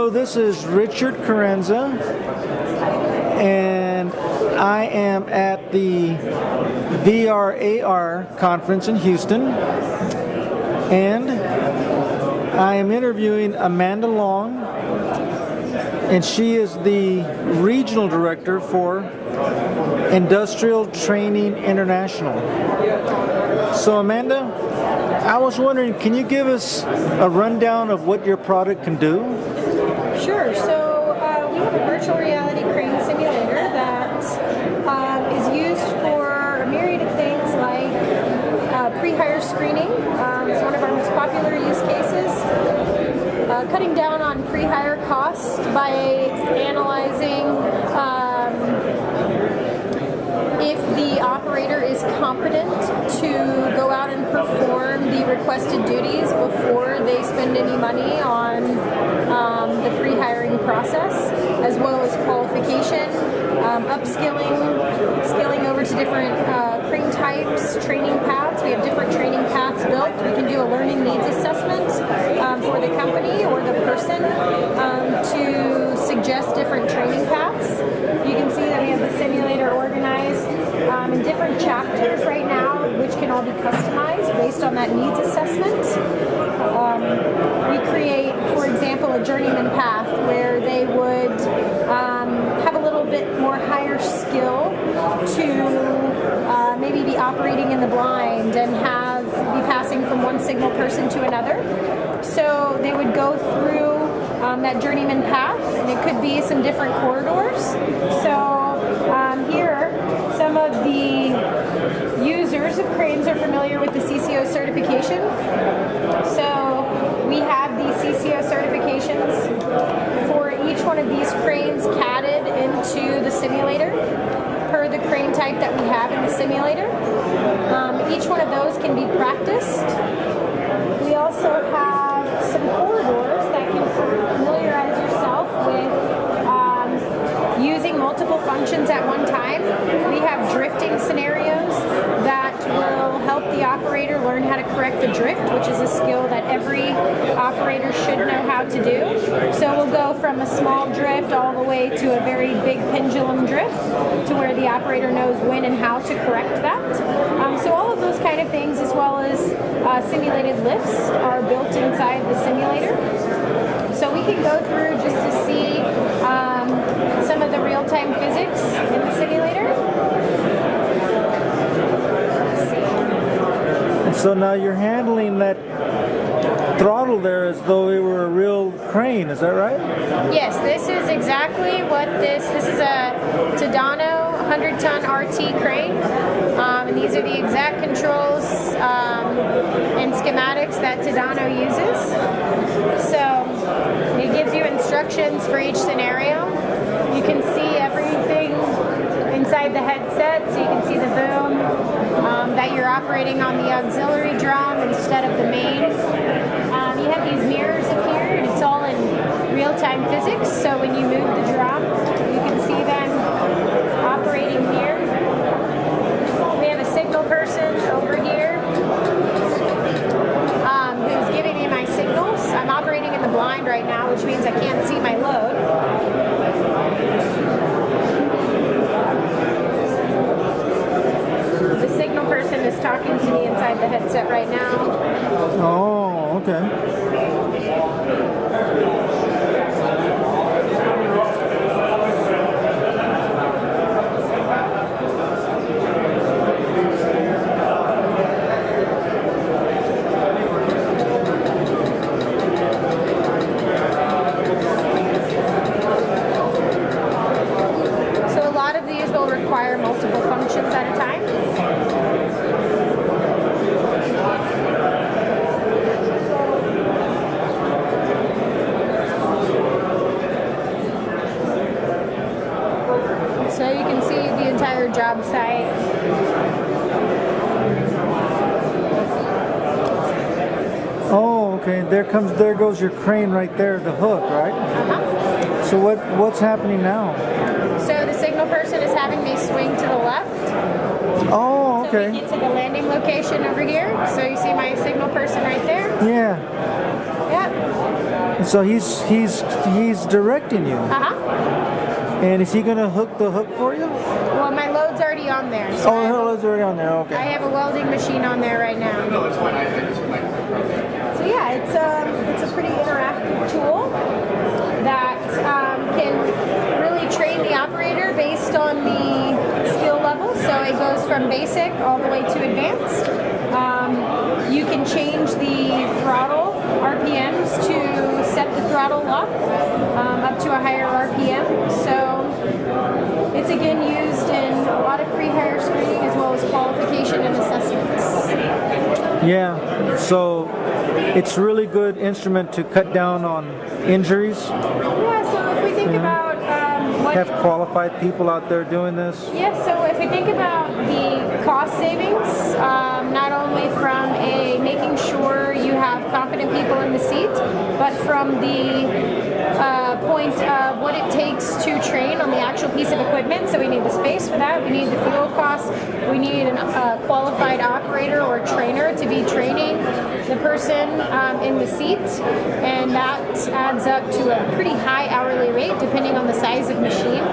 Hello, this is Richard Carenza, and I am at the VRAR conference in Houston, and I am interviewing Amanda Long, and she is the regional director for Industrial Training International. So Amanda, I was wondering, can you give us a rundown of what your product can do? Sure. So we have a virtual reality crane simulator that is used for a myriad of things like pre-hire screening. It's one of our most popular use cases. Cutting down on pre-hire costs by analyzing if the operator is competent to go out and perform the requested duties before they spend any money on the pre-hiring process, as well as qualification, upskilling, skilling over to different crane types, training paths. We have different training paths built. We can do a learning needs assessment for the company or the person to suggest different training paths. You can see that we have the simulator organized in different chapters right now, which can all be customized based on that needs assessment. We create, for example, a journeyman path where they would have a little bit more higher skill to maybe be operating in the blind and be passing from one signal person to another. So they would go through that journeyman path, and it could be some different corridors. So here, some of the users of cranes are familiar with the CCO certification. So we have the CCO certifications for each one of these cranes catted into the simulator per the crane type that we have in the simulator. Each one of those can be practiced. We also have some corridors that can familiarize yourself with using multiple functions at one time. We have drifting scenarios that will help the operator learn how to correct the drift, which is a skill that every operator should know how to do. So we'll go from a small drift all the way to a very big pendulum drift to where the operator knows when and how to correct that. So all of those kind of things, as well as simulated lifts, are built inside the simulator. So we can go through just to see some of the real-time physics in the simulator. Let's see. And so now you're handling that throttle there as though it were a real crane, is that right? Yes, this is exactly what this is a Tadano 100-ton RT crane, and these are the exact controls and schematics that Tadano uses. So it gives you instructions for each scenario. You can see everything inside the headset, so you can see the boom, that you're operating on the auxiliary drum instead of the main. You have these mirrors up here, and it's all in real-time physics, so when you move the drum, you can see them operating here. We have a signal person over here who's giving me my signals. I'm operating in the blind right now, which means I can't see my load. The signal person is talking to me inside the headset right now. Oh, okay. So a lot of these will require multiple functions at a time. So you can see the entire job site. Oh, okay. There goes your crane right there, the hook, right? Uh-huh. So what's happening now? So the signal person is having me swing to the left. Oh, okay. So we get to the landing location over here. So you see my signal person right there? Yeah. Yep. So he's directing you. And is he going to hook the hook for you? Well, my load's already on there. So Oh, the load's already on there. Okay. I have a welding machine on there right now. So yeah, it's a pretty interactive tool that can really train the operator based on the skill level. So it goes from basic all the way to advanced. You can change the throttle RPMs to set the throttle lock up to a higher RPM. So it's again used in a lot of pre-hire screening as well as qualification and assessments. Yeah, so it's a really good instrument to cut down on injuries. Yeah, so if we think about what... Have qualified people out there doing this. Yeah, so if we think about the cost savings, not only from making sure you have competent people in the seat, but from the point of what it takes to train on the actual piece of equipment. So we need the space for that, we need the fuel costs, we need a qualified operator or trainer to be training the person in the seat, and that adds up to a pretty high hourly rate depending on the size of machine.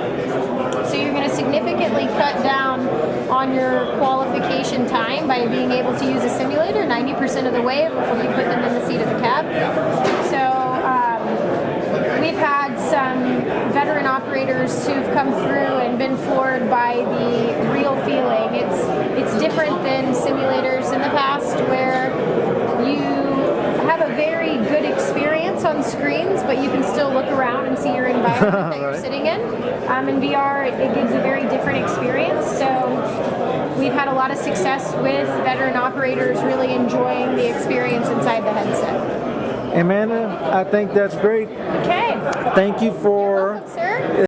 So you're going to significantly cut down on your qualification time by being able to use a simulator 90% of the way before you put them in the seat of the cab. So we've had some veteran operators who've come through and been floored by the real feeling. It's different than simulators in the past where you have a very good experience on screens, but you can still look around and see your environment that you're sitting in. In VR, it gives a very different experience. So we've had a lot of success with veteran operators really enjoying the experience inside the headset. Amanda, I think that's great. Okay. Thank you for You're welcome, sir.